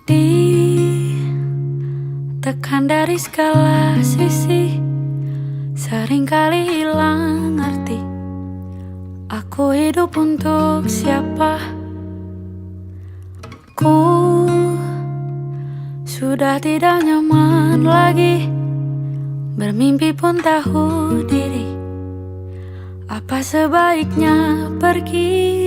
Ditekan dari segala sisi, seringkali hilang arti. Aku hidup untuk siapa? Ku sudah tidak nyaman lagi, bermimpi pun tahu diri. Apa sebaiknya pergi?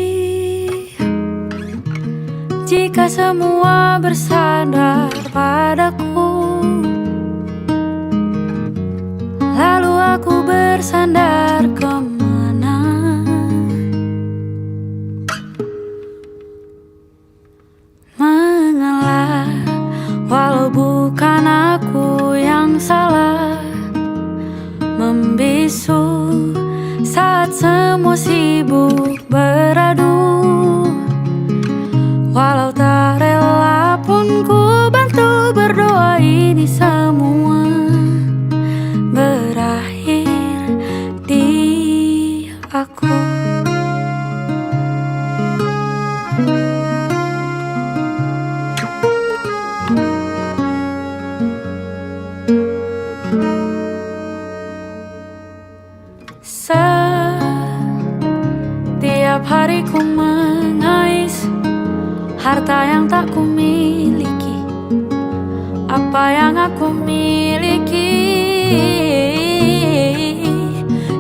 Jika semua bersandar padaku, lalu aku bersandar kemana? Mengalah, walau bukan aku yang salah. Membisu saat semua sibuk beradu. Walau tak rela pun ku bantu berdoa ini semua berakhir di aku. Setiap hari ku mengais harta yang tak ku miliki. Apa yang aku miliki?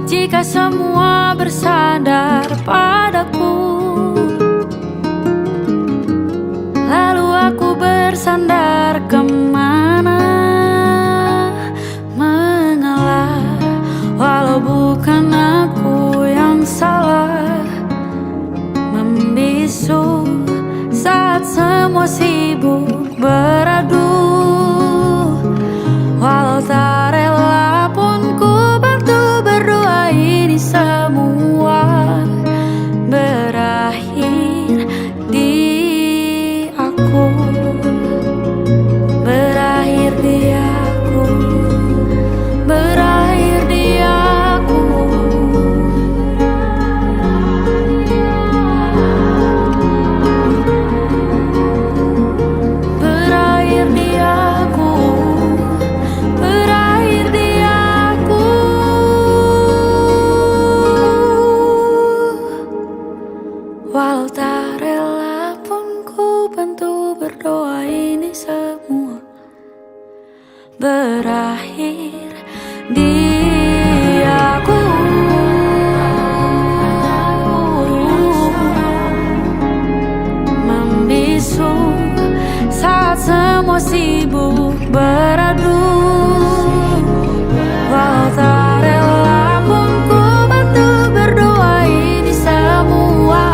Jika semua bersandar padaku, lalu aku bersandar kemana? Mengalah, walau bukan aku yang salah. Membisu saat semua sibuk beradu. Walau tak rela pun ku bantu berdoa ini semua berakhir di aku. Berakhir di aku. Berakhir di aku. Berakhir di aku. Berakhir di aku. Walau tak rela pun ku bantu berdoa ini semua berakhir di aku. Membisu saat semua sibuk beradu. Walau tak rela pun ku bantu berdoa ini semua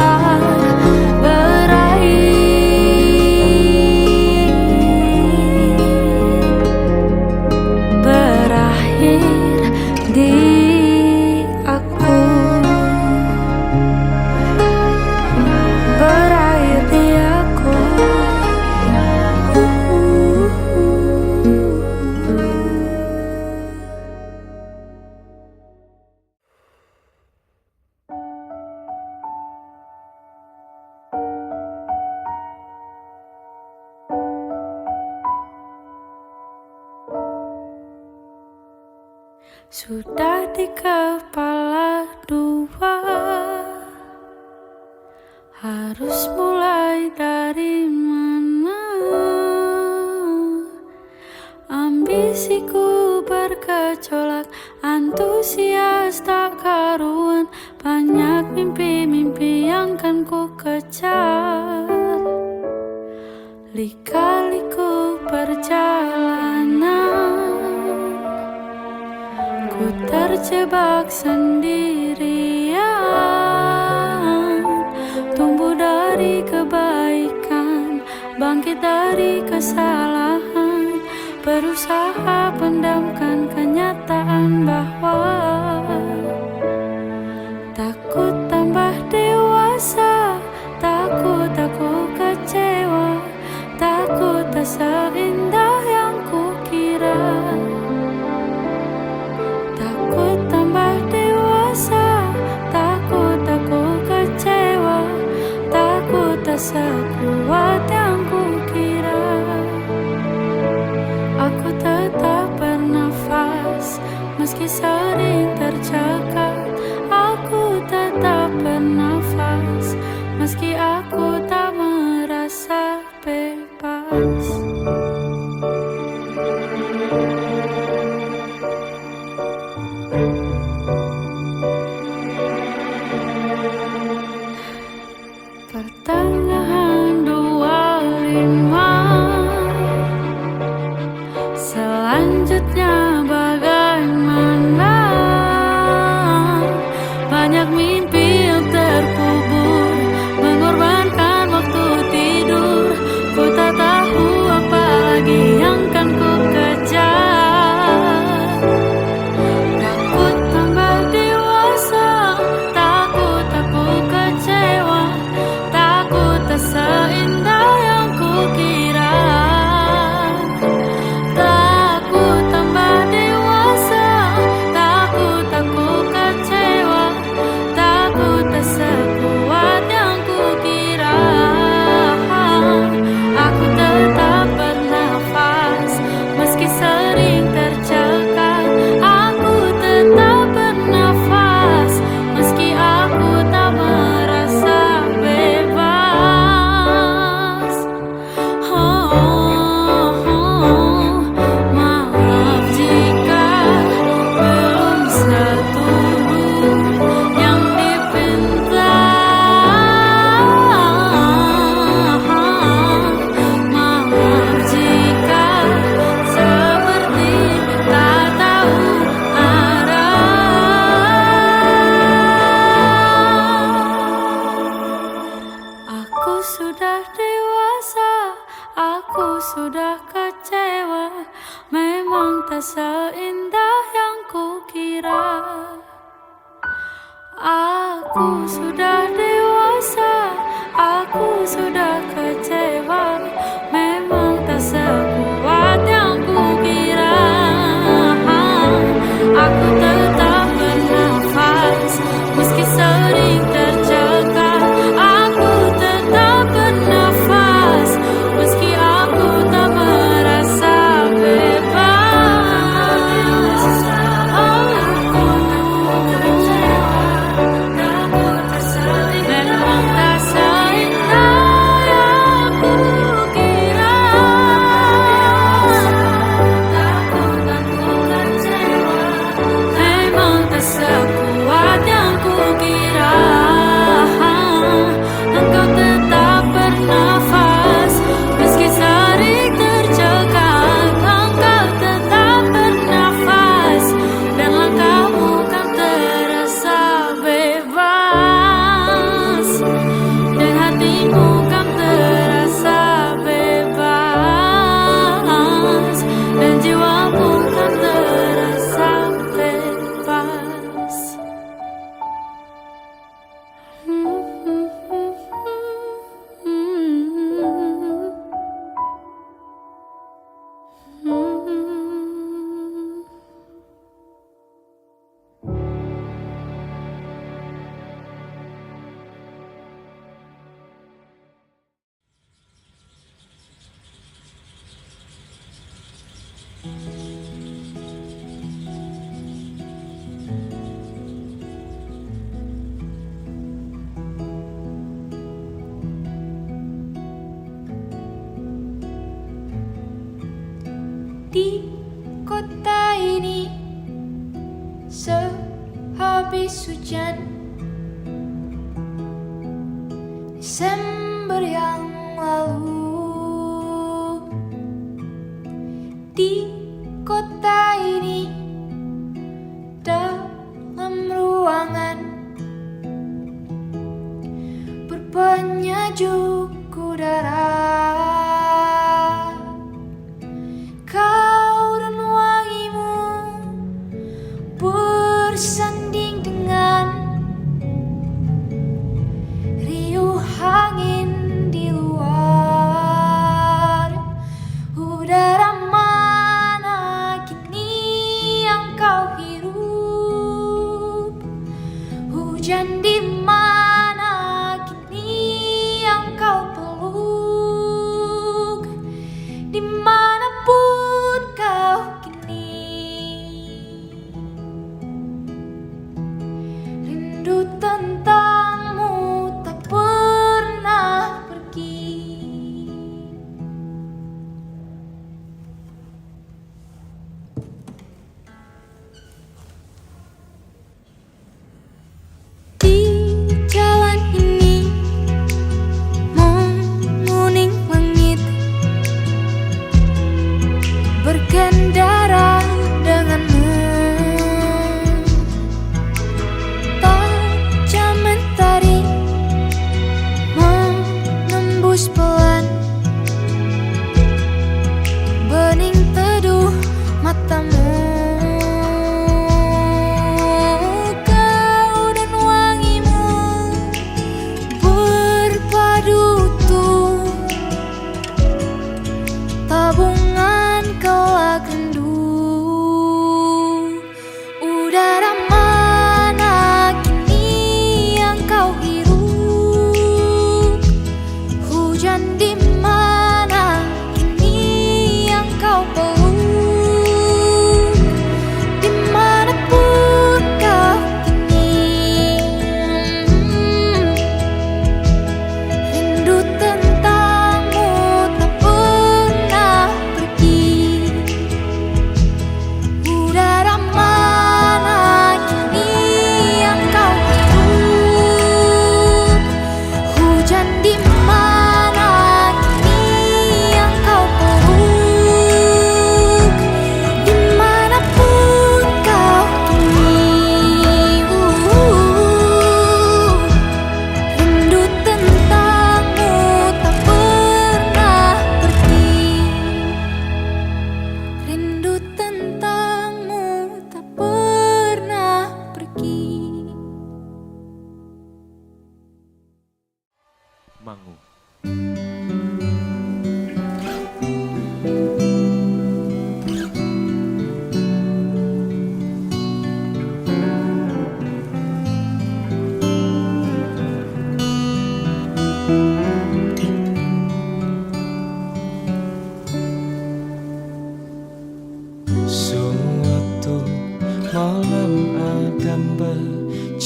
berakhir di aku. Berakhir di aku. Sudah di kepala dua, harus mulai dari mana? Ambisiku bergejolak, antusias tak karuan. Banyak mimpi-mimpi yang kan ku kejar. Lika-liku perjalanan, ku terjebak sendirian. Tumbuh dari kebaikan, bangkit dari kesalahan. Berusaha pendamkan kenyataan bahwa takut tambah dewasa. Takut aku kecewa. Takut tak seindah yang kukira. Takut tambah dewasa. Takut aku kecewa. Takut tak sekuat yang kukira. Aku sudah kecewa, memang tak seindah yang kukira. Aku sudah dewasa, aku sudah kecewa, memang tak sekuat yang kukira. Aku tetap bernafas, meski sering tercekat. Aku tetap bernafas, meski aku tak merasa bebas. Aku kecewa, memang tak seindah yang kukira. Aku kecewa, memang tak sekuat yang kukira. Engkau tetap bernafas, meski sering tercekat. Engkau tetap bernafas, dan langkahmu kan terasa bebas, dan hatimu kan terasa bebas, dan jiwamu kan terasa bebas. Di kota ini, sehabis hujan Desember yang lalu, di kota ini, dalam ruangan berpenyejuk udara, kau dan wangimu bersanding dengan riuh angin di luar. Udara mana kini yang kau hirup? Hujan di mana kini yang kau peluk? Dimanapun kau kini, rindu tentangmu tak pernah pergi. Di jalan ini menguning langit, berkendara denganmu. Tajam mentari menembus pelan, bening teduh matamu. Kau dan wangimu berpadu utuh, tabungan kelak rindu. Udara mana kini yang kau hirup? Hujan di mana kini yang kau peluk? Dimanapun kau kini, rindu tentangmu tak pernah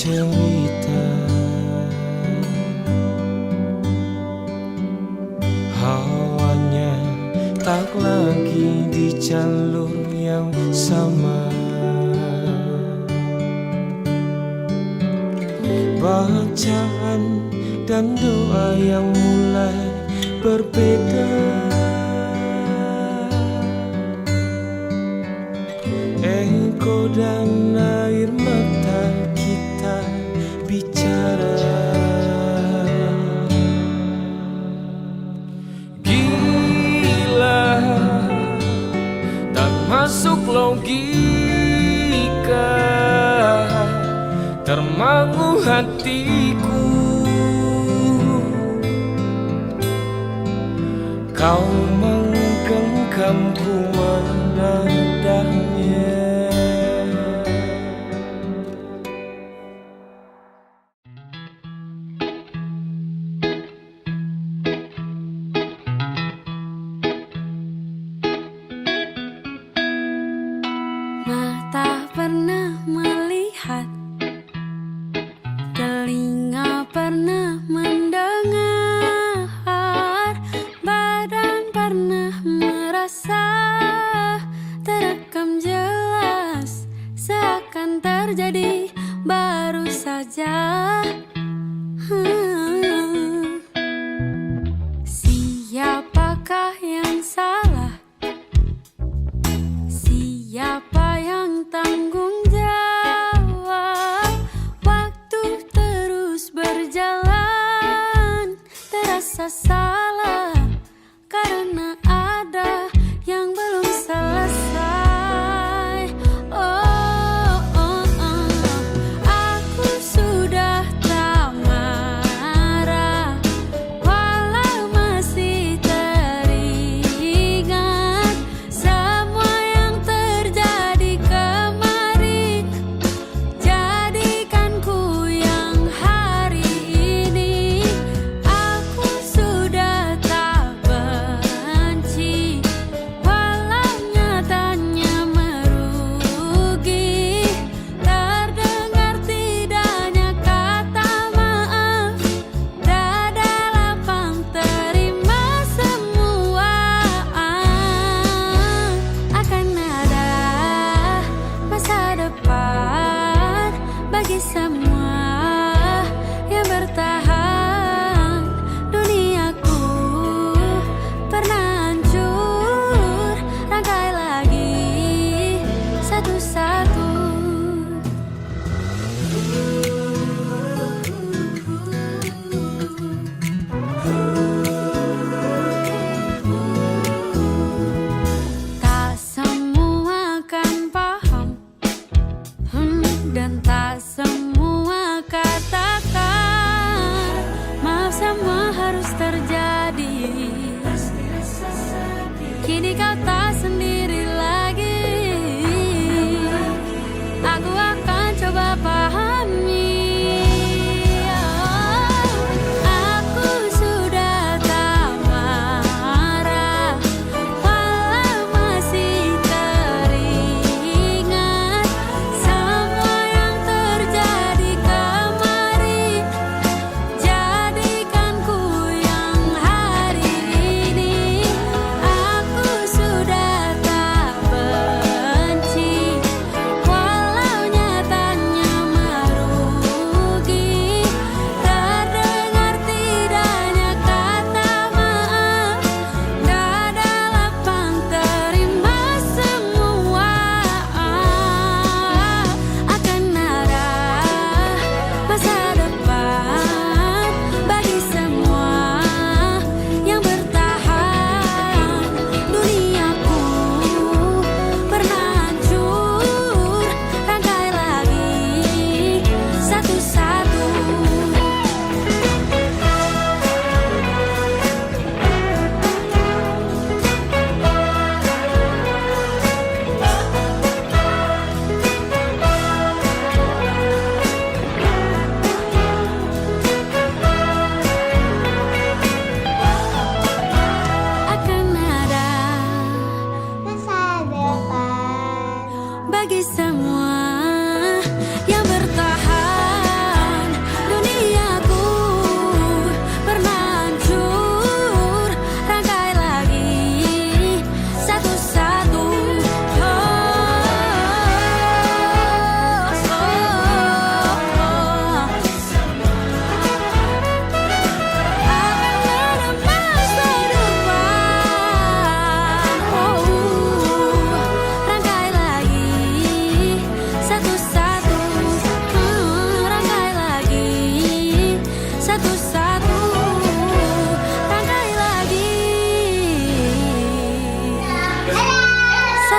cerita. Hawanya tak lagi di jalur yang sama. Bacaan dan doa yang mulai berbeda. Ego dan air mata kita bicara. Gila, tak masuk logika, termangu hatiku. Kau menggenggamku menadahnya. Mata pernah melihat, telinga pernah mendengar, badan pernah merasa, terekam jelas, seakan terjadi baru saja. Siapakah yang salah? Siapa yang tanggung jawab? Waktu terus berjalan, terasa salah karena ada yang belum selesai. Oh, oh, oh. Aku sudah tak marah, walau masih teringat semua yang terjadi kemarin. Jadikan ku yang hari ini. Aku sudah tak benci, walau nyatanya merugi. Terdengar tidaknya kata maaf, dada lapang terima semua. Akan ada masa depan bagi semua yang bertahan. Duniaku pernah hancur, rangkai lagi satu-satu. Tak semua kan paham, dan tak semua katakan maaf, semua harus terjadi. Kini kau tak sendiri lagi. Aku akan coba pahami. Aku sudah tak marah, walau masih teringat semua yang terjadi kemarin. Jadikan ku yang hari ini. Aku sudah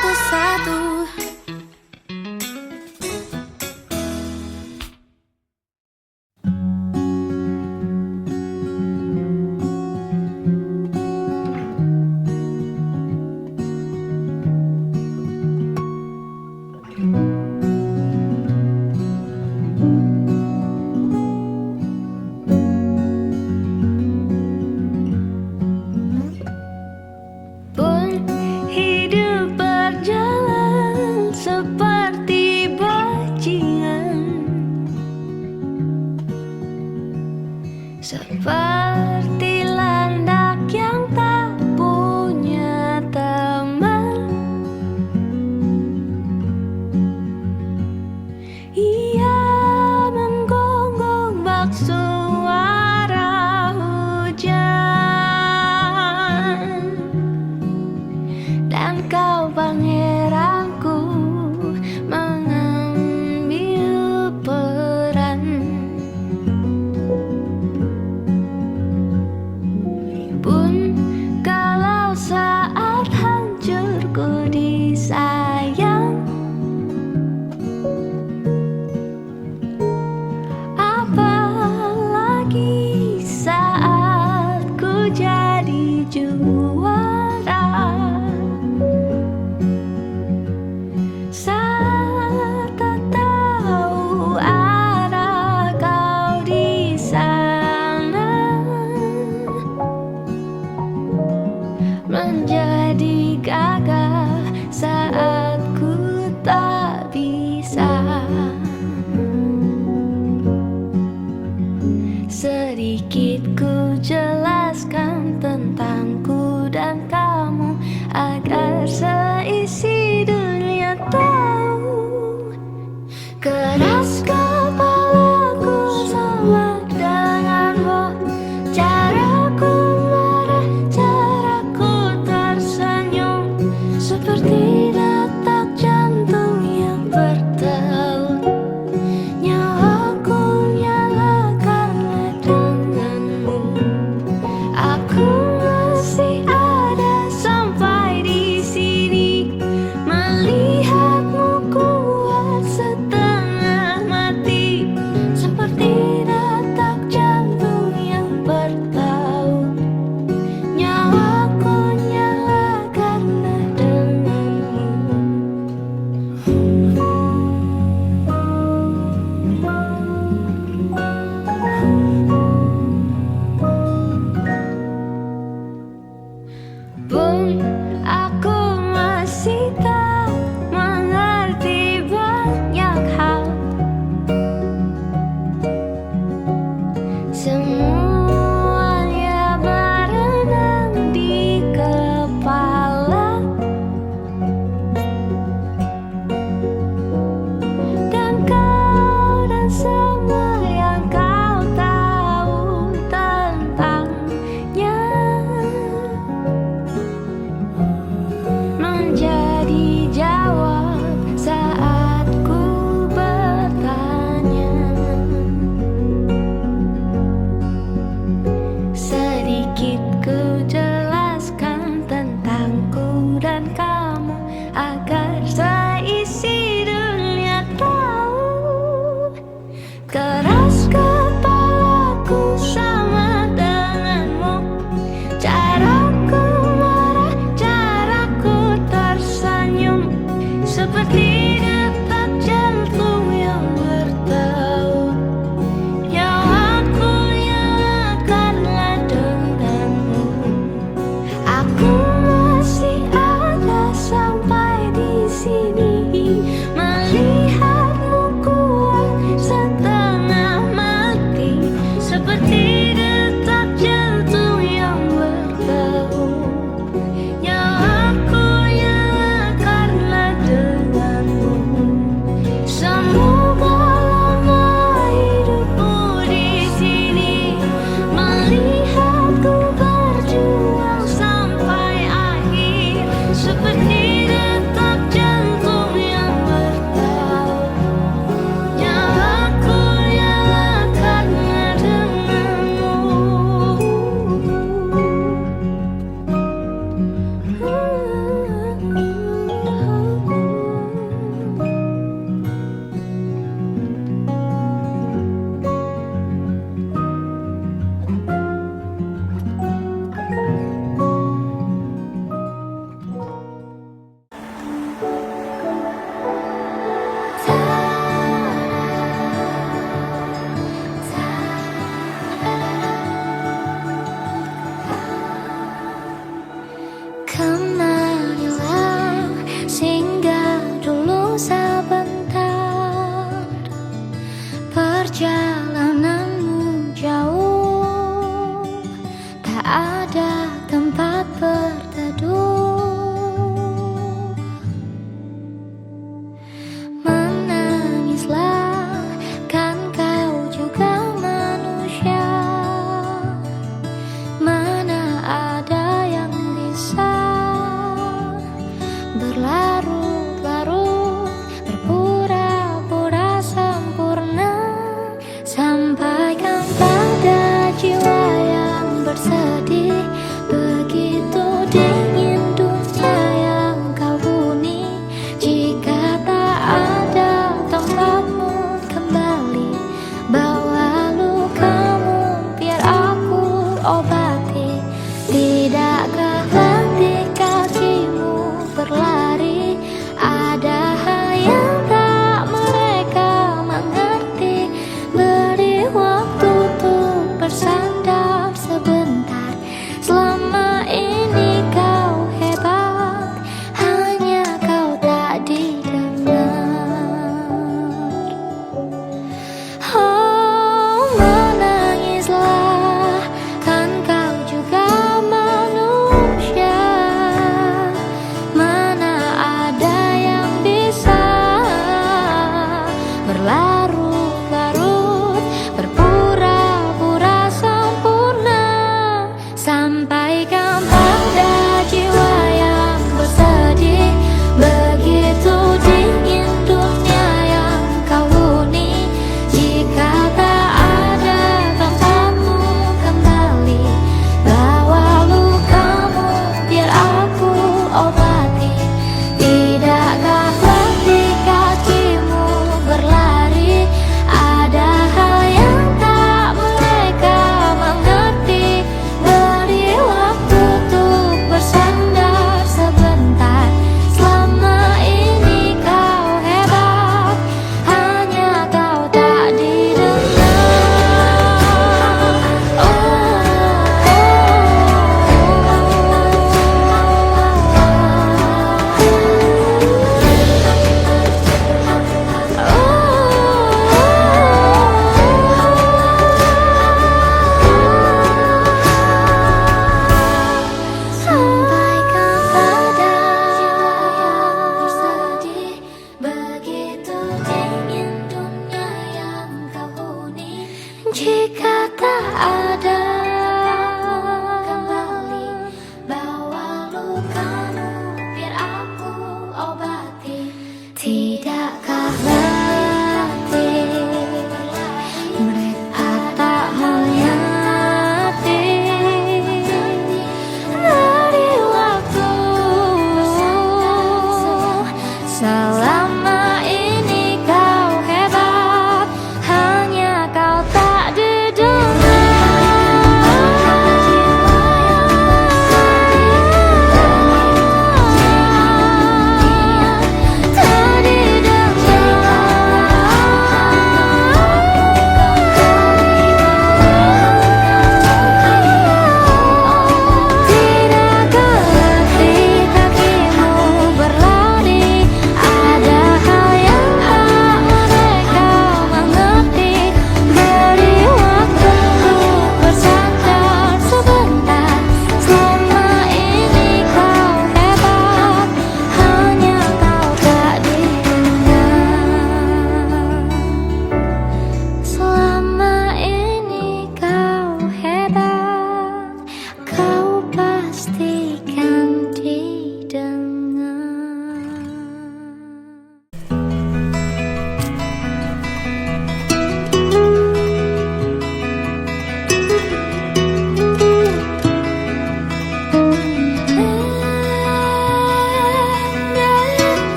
satu-satu. Pun hidup berjalan seperti bajingan, seperti landak yang tak punya teman. Ia menggonggong bak suara hujan, dan kau pangeranku mengambil peran. Pun kalau saat hancurku disayang, apalagi saat ku jadi juara. Saat tak tahu arah kau di sana, menjadi gagah saat ku tak bisa. Sedikit ku jelaskan tentangku dan kamu, agar seisi dunia tahu. Keras kepalaku sama denganmu, caraku marah, caraku tersenyum, seperti detak jantung yang bertaut. Nyawaku nyala karena denganmu. Aku masih ada sampai di sini,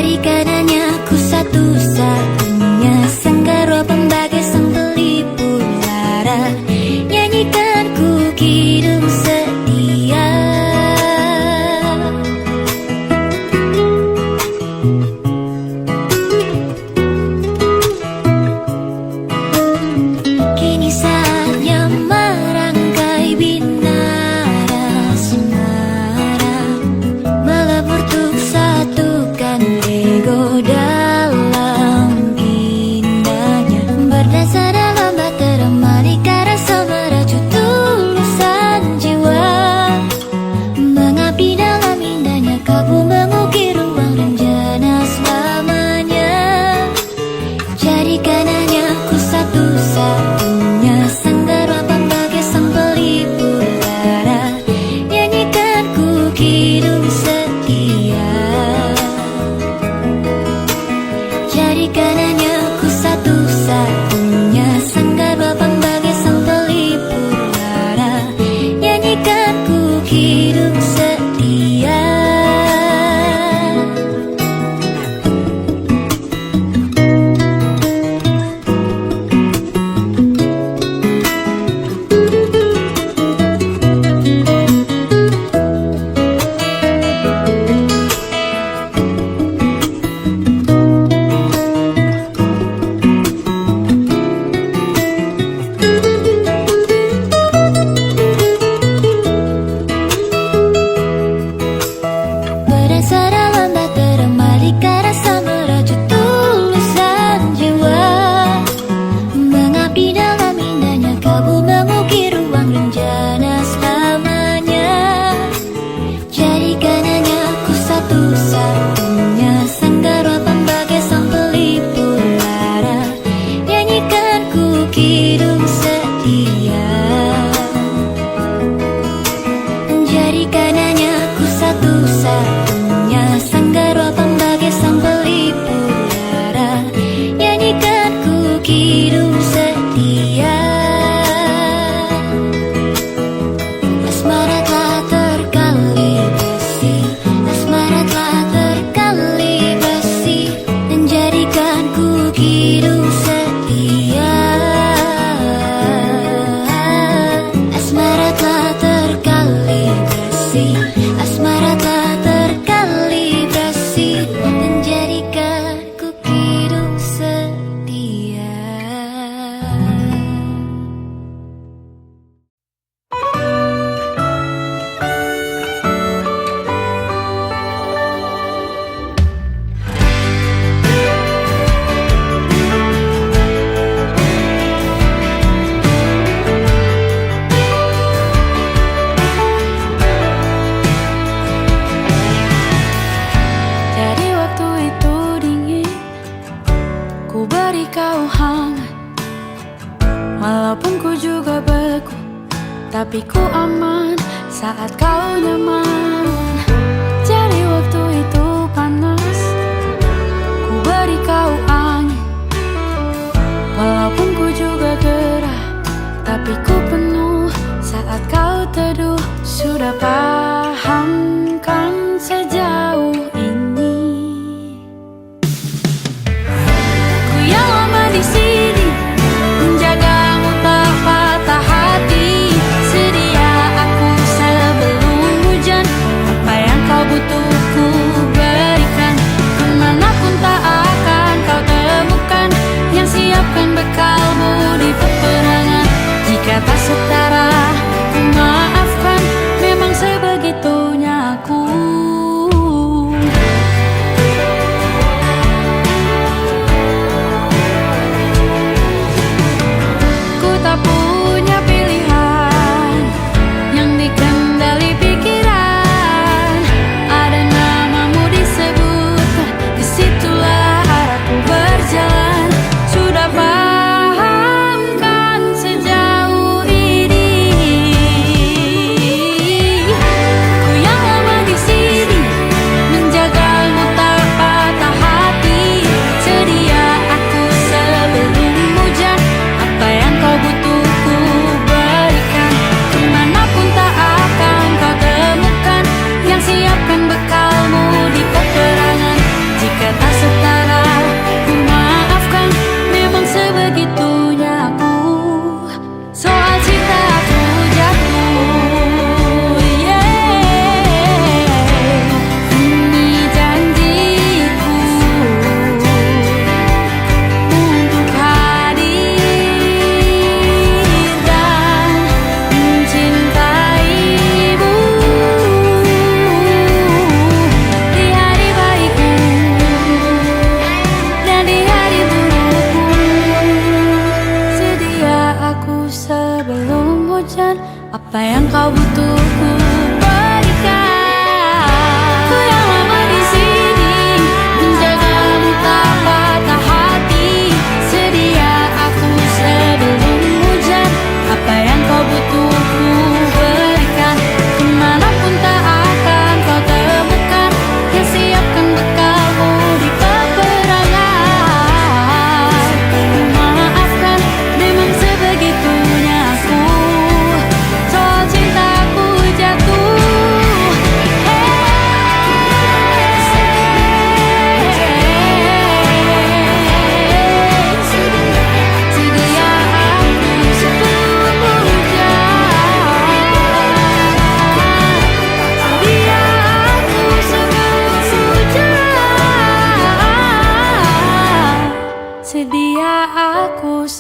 Jadikan hanya ku satu-satunya Sanggarwa pembagai sang pelipur lara. Nyanyikan ku kidung setia. Kini saatnya merangkai binara asmara, melebur untuk satukan ego dalam indahnya. Berdasar dalam bahtera malika rasa merajut tulusan jiwa, mengabdi dalam indahnya kalbu mengukir ruang rencana selamanya. Jadikan hanya ku satu-satunya Sanggarwa pembagai sang pelipur lara. Nyanyikan ku kidung setia. Jadikan hanya ku satu-satunya Sanggarwa pembagai sang pelipur lara. Nyanyikan ku kidung setia. Berdasar dalam bahtera malika rasa merajut tulusan jiwa, mengabdi dalam indahnya kalbu mengukir ruang rencana selamanya. Jadikan hanya ku satu-satunya Sanggarwa pembagai sang pelipur lara. Nyanyikan ku kidung setia. Jadikan hanya ku satu-satunya Sanggarwa pembagai sang pelipur lara. Nyanyikan ku kidung setia. Asmara telah terkalibrasi, asmara telah terkalibrasi, dan jadikan ku kidung setia. Asmara telah terkalibrasi, asmara telah terkalibrasi, dan jadikan ku kidung setia. Jadi waktu itu dingin, ku beri kau hangat. Walaupun ku juga beku, tapi ku aman saat kau nyaman. Jadi waktu itu panas, ku beri kau angin. Walaupun ku juga gerah, tapi ku penuh saat kau teduh. Sudah paham kan sejauh ini? Ku yang lama di sini, menjagamu tak patah hati. Sedia aku sebelum hujan, apa yang kau butuh ku berikan. Kemanapun tak akan kau temukan, yang siapkan bekalmu di peperangan. Jika tak setara, ku maafkan, memang sebagai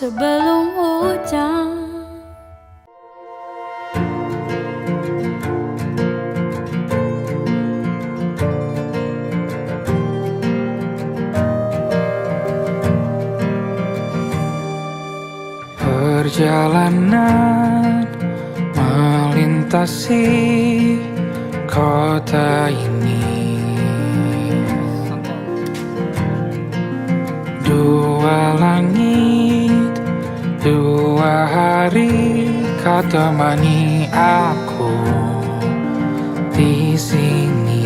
sebelum hujan. Perjalanan melintasi kota ini, dua langit, dua hari kau temani aku di sini.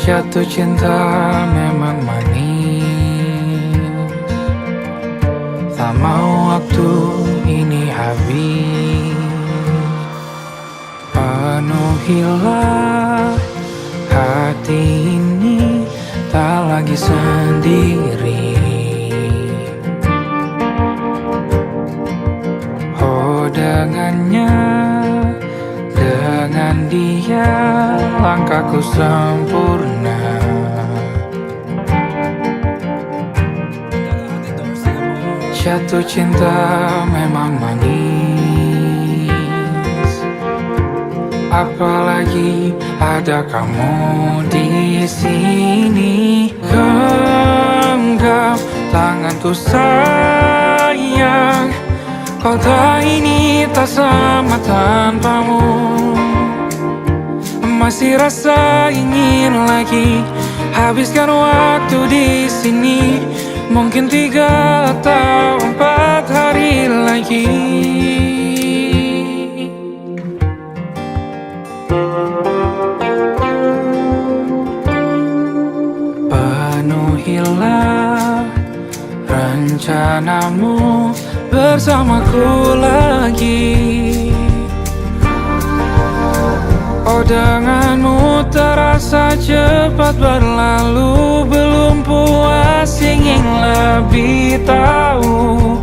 Jatuh cinta memang manis, tak mau waktu ini habis. Penuhilah hati ini, tak lagi sendiri. Oh dengannya, dengan dia langkahku sempurna. Jatuh cinta memang manis, apalagi ada kamu di sini. Genggam tanganku sayang, kota ini tak sama tanpamu. Masih rasa ingin lagi habiskan waktu di sini. Mungkin 3 atau 4 hari lagi. Penuhilah rencanamu bersamaku lagi. Oh denganmu terasa cepat berlalu, belum puas ingin lebih tahu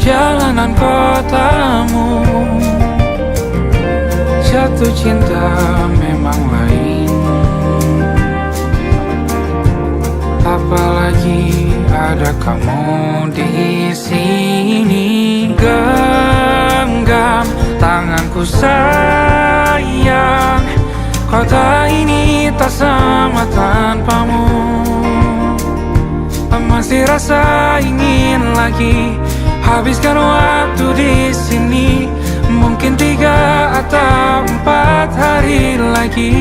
jalanan kotamu. Jatuh cinta memang lain, apalagi ada kamu di sini. Genggam tanganku sayang, kota ini tak sama tanpamu. Masih rasa ingin lagi habiskan waktu di sini. Mungkin 3 atau 4 hari lagi.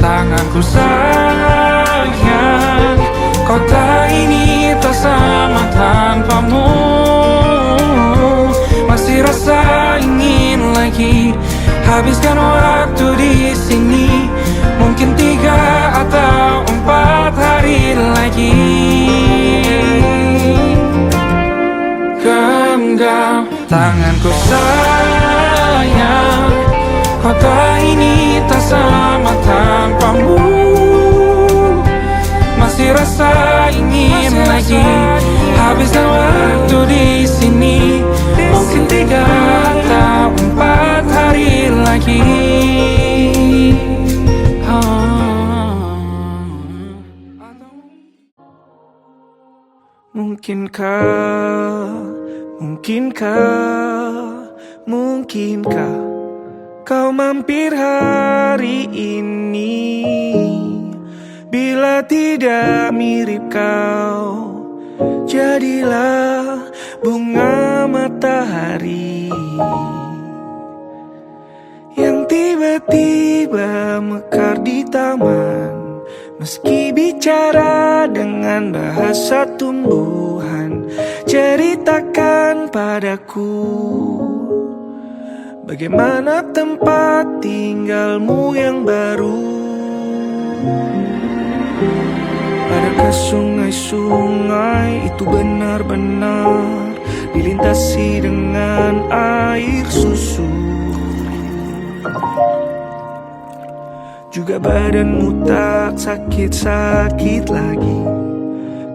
Tanganku sayang, kota ini tak sama tanpamu. Masih rasa ingin lagi habiskan waktu di sini. Mungkin 3 atau 4 hari lagi. Genggam tanganku sayang, kota ini tak sama tanpamu. Masih rasa ingin lagi habiskan waktu di sini. Mungkin 3 atau 4 hari lagi. Mungkinkah kau mampir hari ini? Bila tidak mirip kau, jadilah bunga matahari yang tiba-tiba mekar di taman. Meski bicara dengan bahasa tumbuhan, ceritakan padaku bagaimana tempat tinggalmu yang baru. Adakah sungai-sungai itu benar-benar dilintasi dengan air susu. Juga badanmu tak sakit-sakit lagi.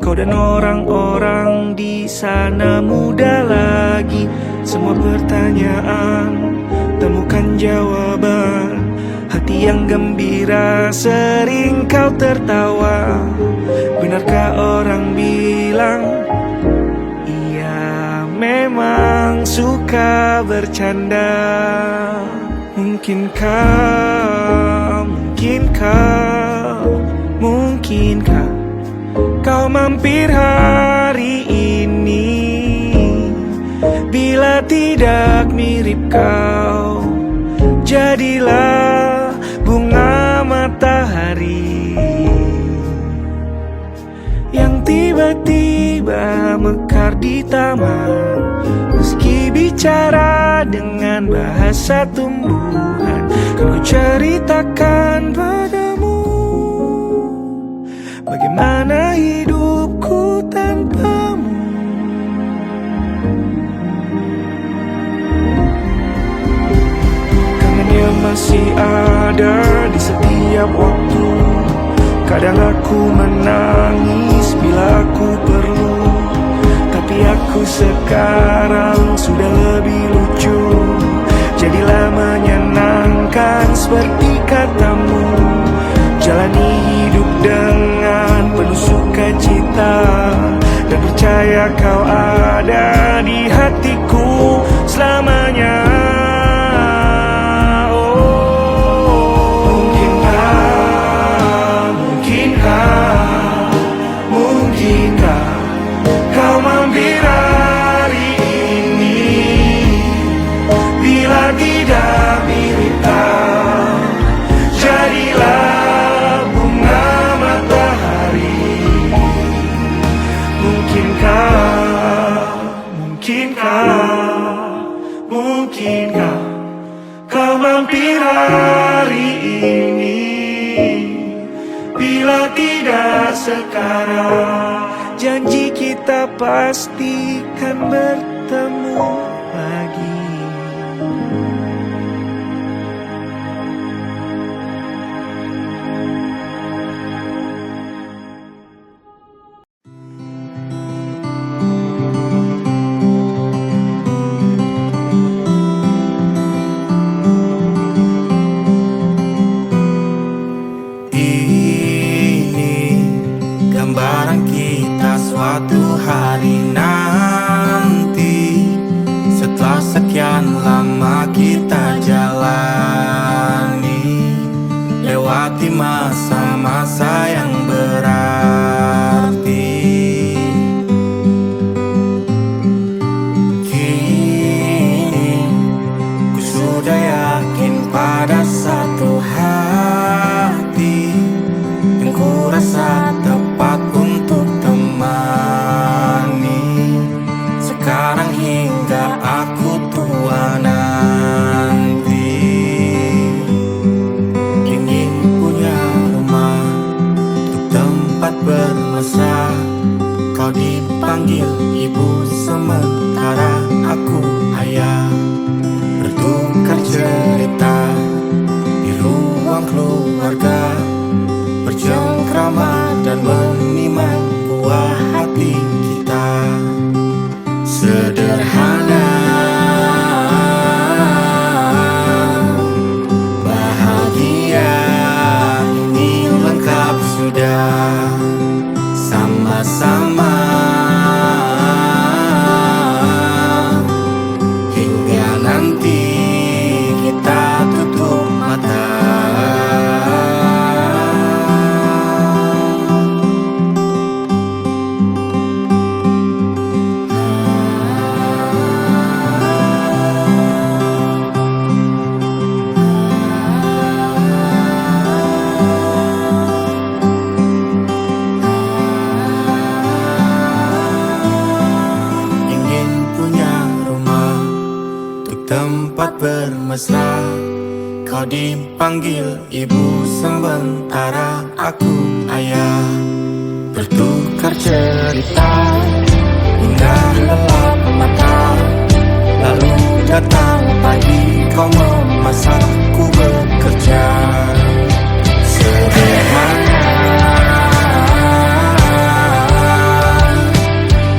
Kau dan orang-orang di sana muda lagi. Semua pertanyaan temukan jawaban. Hati yang gembira sering kau tertawa. Benarkah orang bilang ia memang suka bercanda? Mungkinkah kau mampir hari ini? Bila tidak mirip kau, jadilah bunga matahari yang tiba-tiba mekar di taman. Meski bicara dengan bahasa tumbuhan, kan ku ceritakan padamu bagaimana hidupku tanpamu. Kangennya masih ada di setiap waktu. Kadang aku menangis bila aku perlu, tapi aku sekarang sudah lebih lucu. Jadilah menyenangkan seperti katamu. Jalani hidup dengan penuh sukacita, dan percaya kau ada di hatiku selamanya. Mungkinkah kau mampir hari ini? Bila tidak mirip kau, jadilah bunga matahari. Mungkinkah kau mampir hari ini? Bila tidak sekarang, janji kita pastikan bertemu lagi. Gambaran kita suatu hari nanti, setelah sekian lama kita jalani, lewati masa-masa yang berarti. Kini ku sudah yakin pada satu hati yang ku rasa tepat untuk temani. Sekarang hingga aku tua nanti, ingin punya rumah untuk tempat bermesra. Kau dipanggil ibu sementara aku ayah, bertukar cerita di ruang keluarga, bercengkrama dan menimang buah hati kita. Sederhana, bahagia, ini lengkap sudah. Sama-sama hingga nanti kita tutup mata. Tempat bermesra, kau dipanggil ibu sementara aku ayah, bertukar datang pagi kau memasak, ku bekerja sederhana.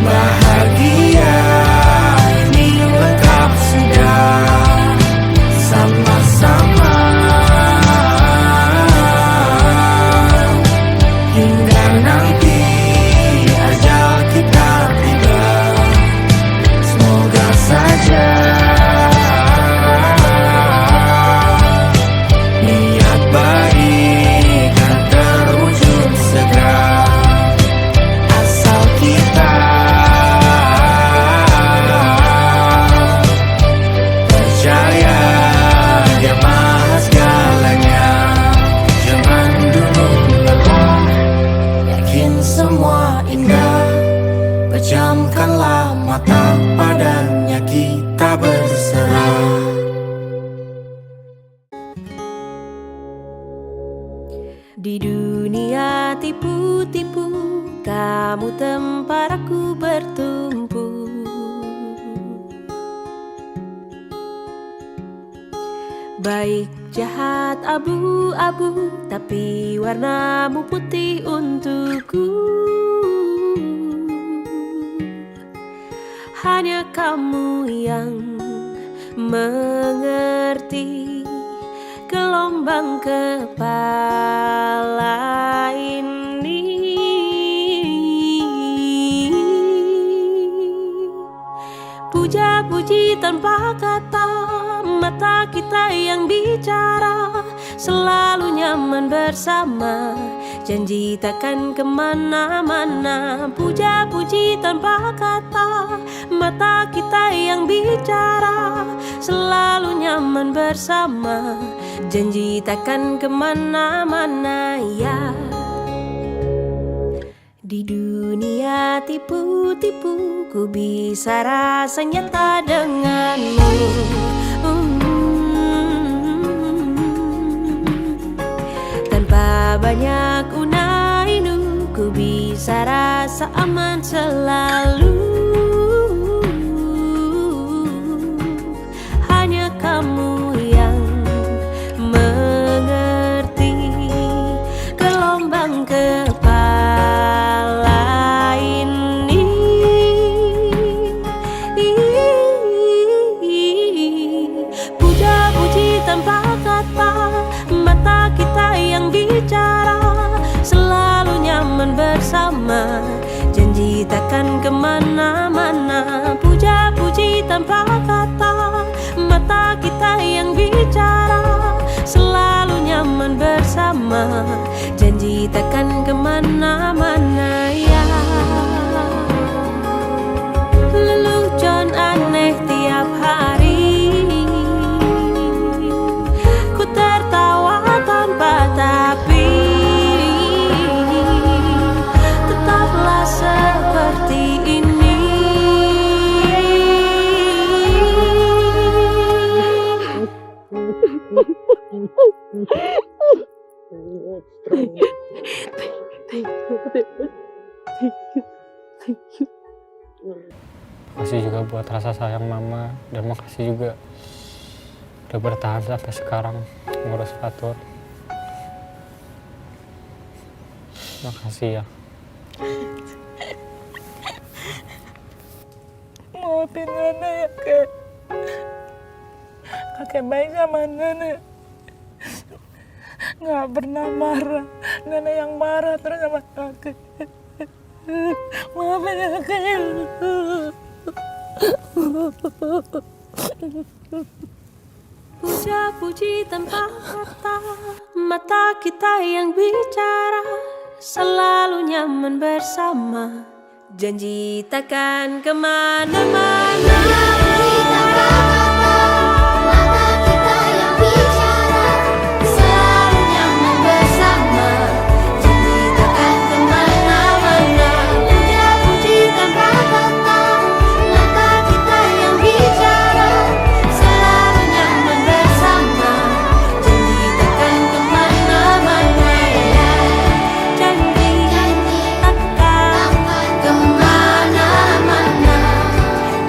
Bahagia ini lengkap sudah sama-sama, hingga nanti ajal kita tiba. Semoga saja niat baik kan terwujud segera, asal kita percaya Dia maha segalanya. Jangan dulu lelah, yakin semua indah. Pejamkanlah mata, padanya kita berserah. Di dunia tipu-tipu, kamu tempat aku bertumpu. Baik jahat abu-abu, tapi warnamu putih untukku. Hanya kamu yang mengerti gelombang kepala ini. Puja-puji tanpa kata, mata kita yang bicara, selalu nyaman bersama, janji takkan kemana-mana. Puja-puji tanpa kata, mata kita yang bicara, selalu nyaman bersama, janji takkan kemana-mana ya. Di dunia tipu-tipu, ku bisa rasa nyata denganmu. Tanpa banyak unai-unu, ku bisa rasa aman selalu. Hanya kamu yang mengerti gelombang kepala ini. Puja-puji tanpa kata, mata kita yang bicara, selalu nyaman bersama, janji takkan kemana-mana. Puja-puji tanpa kata, mata kita yang bicara, selalu nyaman bersama, janji takkan kemana-mana ya. Lelucon aneh tiap hari, ku tertawa tanpa tapi, tetaplah seperti ini. Makasih juga buat rasa sayang mama, dan makasih juga udah bertahan sampai sekarang ngurus Fatur. Makasih ya. Maafin Nenek ya kek. Kakek baik sama Nenek, nggak pernah marah. Nenek yang marah terus sama kakek. Maafin ya kek. Puja-puji tanpa kata, mata kita yang bicara, selalu nyaman bersama, janji takkan kemana-mana.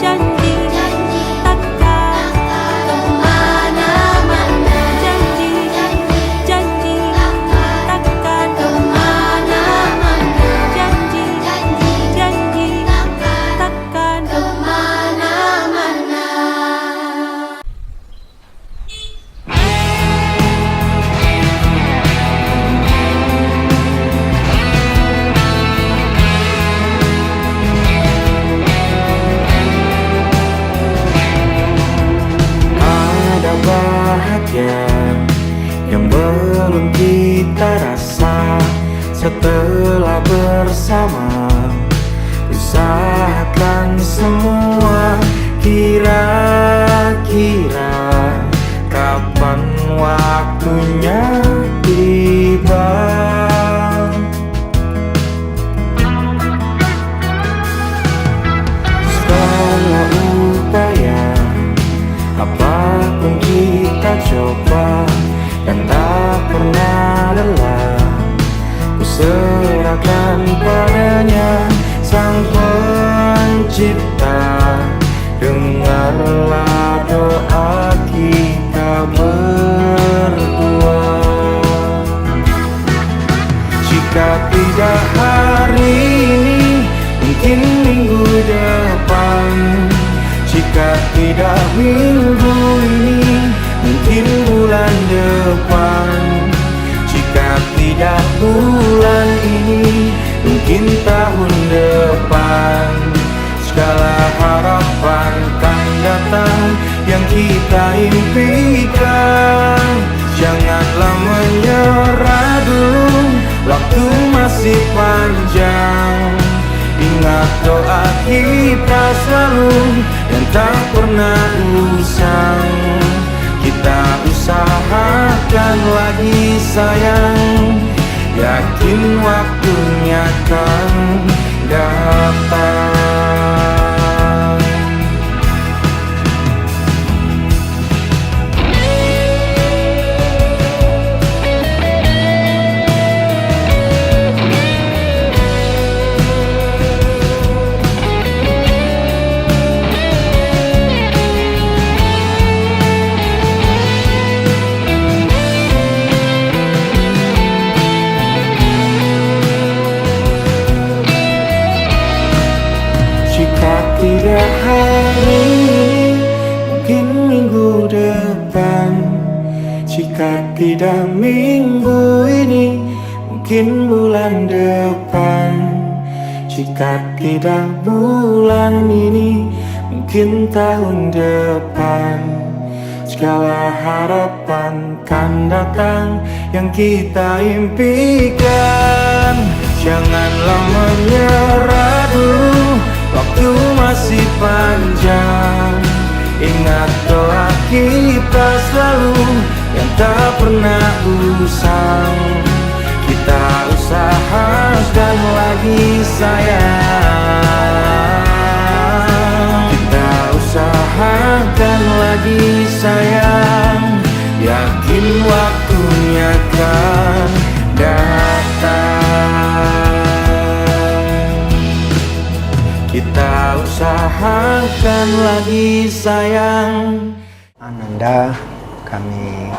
Janji telah bersama. Usahakan semua, kira-kira kapan waktunya tiba. Segala upaya, apapun kita coba, dan tak pernah lelah. Ku serahkan padanya, Sang Pencipta. Dengarlah doa kita berdua. Jika tidak hari ini, mungkin minggu depan. Jika tidak minggu ini, mungkin bulan depan. Jika tidak bulan ini, mungkin tahun depan. Segala harapan kan datang yang kita impikan. Janganlah menyerah dulu, waktu masih panjang. Ingat doa kita selalu yang tak pernah usang. Kita usahakan lagi sayang, yakin waktunya kan datang. Tidak hari ini, mungkin minggu depan. Jika tidak minggu ini, mungkin bulan depan. Jika tidak bulan ini, mungkin tahun depan. Segala harapan kan datang yang kita impikan. Janganlah menyerah dulu, waktu masih panjang. Ingat doa kita selalu yang tak pernah usang. Kita usahakan lagi sayang. Kita usahakan lagi sayang, yakin waktunya kan datang. Kita usahakan lagi sayang. Ananda kami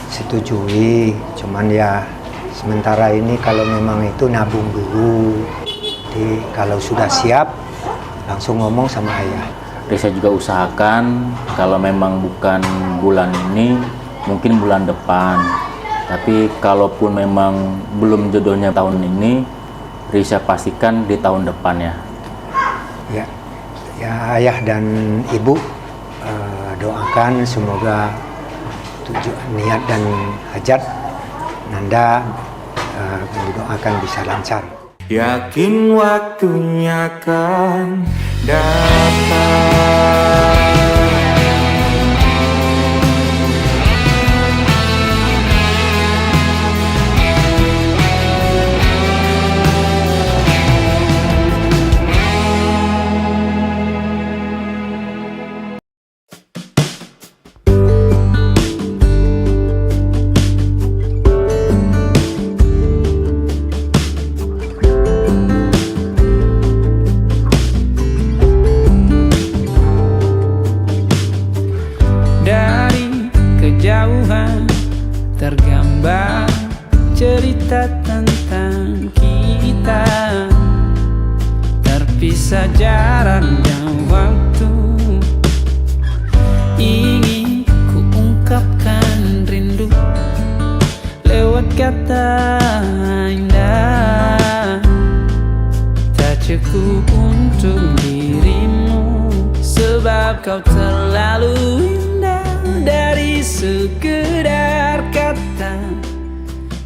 setujui, cuman ya sementara ini kalau memang itu nabung dulu. Jadi kalau sudah siap langsung ngomong sama ayah. Risa juga usahakan kalau memang bukan bulan ini, mungkin bulan depan. Tapi kalaupun memang belum jodohnya tahun ini, Risa pastikan di tahun depan ya. Ya ayah dan ibu doakan semoga tujuan niat dan hajat Nanda didoakan bisa lancar. Yakin waktunya kan datang. Tergambar cerita tentang kita, terpisah jarak dan waktu. Ingin ku ungkapkan rindu lewat kata indah. Tak cukup untuk dirimu, sebab kau terlalu indah. Dari sekedar kata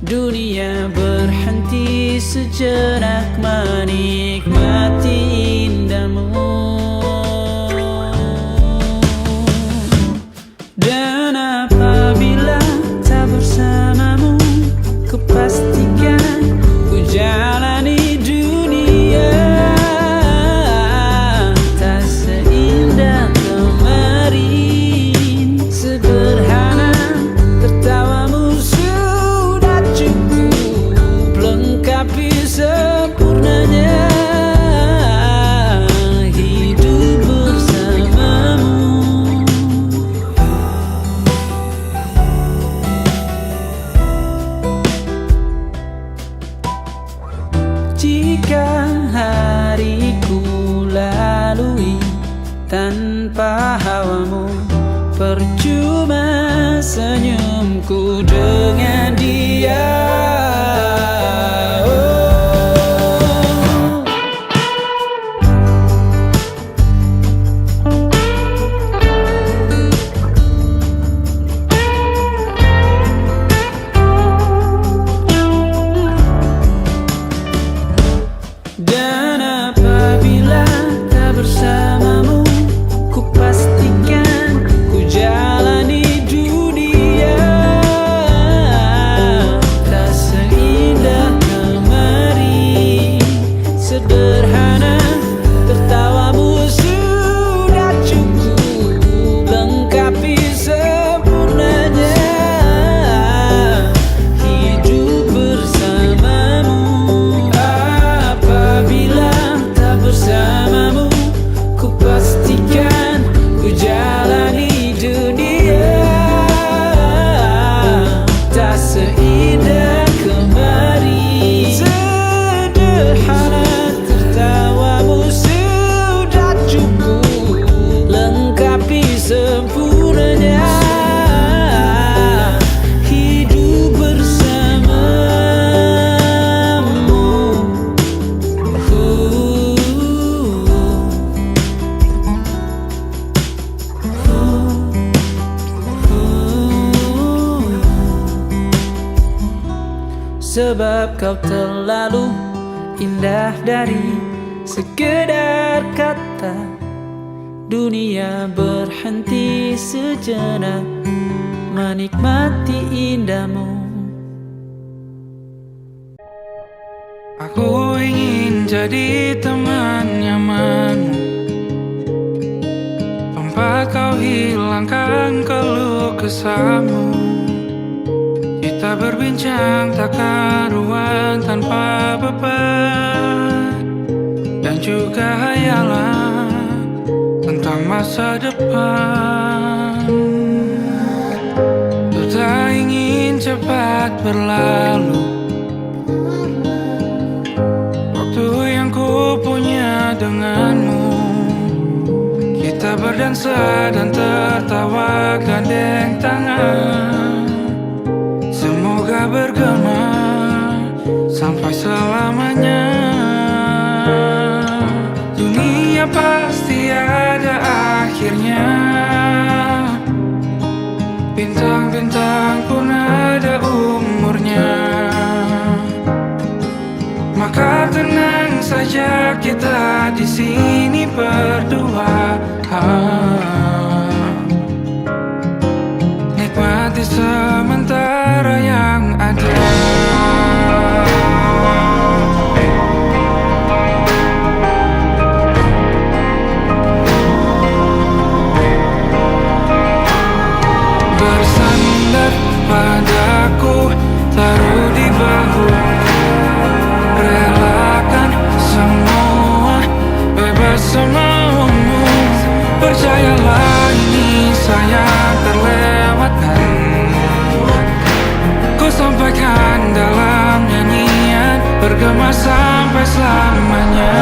dunia berhenti sejenak menikmati indahmu. Dan apabila tak bersamamu, kupastikan ku jalani dunia tak seindah kemarin. Sederhana, tertawamu sudah cukup lengkapi sempurnanya hidup bersamamu. Jika hariku lalui tanpa hawamu, percuma senyumku dengan dia. Dan apabila tak bersamamu, kupastikan ku jalani dunia tak seindah kemarin. Sederhana, tertawamu sudah cukup lengkapi sempurnanya hidup bersamamu. Apabila tak bersamamu, kupastikan ku jalani dunia tak seindah kemarin. Sederhana, tertawamu sudah cukup lengkapi sempurnanya hidup bersamamu. Sebab kau terlalu indah dari sekedar kata, dunia berhenti sejenak menikmati indahmu. Aku ingin jadi teman nyamanmu, tempat kau hilangkan keluh kesahmu. Kita berbincang tak karuan tanpa beban, dan juga hayalan tentang masa depan. Ku tak ingin cepat berlalu waktu yang ku punya denganmu. Kita berdansa dan tertawa gandeng tangan, semoga bergema sampai selamanya. Dunia pasti ada akhirnya, bintang-bintang pun ada umurnya. Maka tenang saja kita di sini berdua, nikmati sementara yang ada. Bersandar padaku, taruh di bahu, relakan semua, bebas semaumu. Percayalah ini sayang terlewatkan, ku sampaikan dalam nyanyian, bergema sampai selamanya.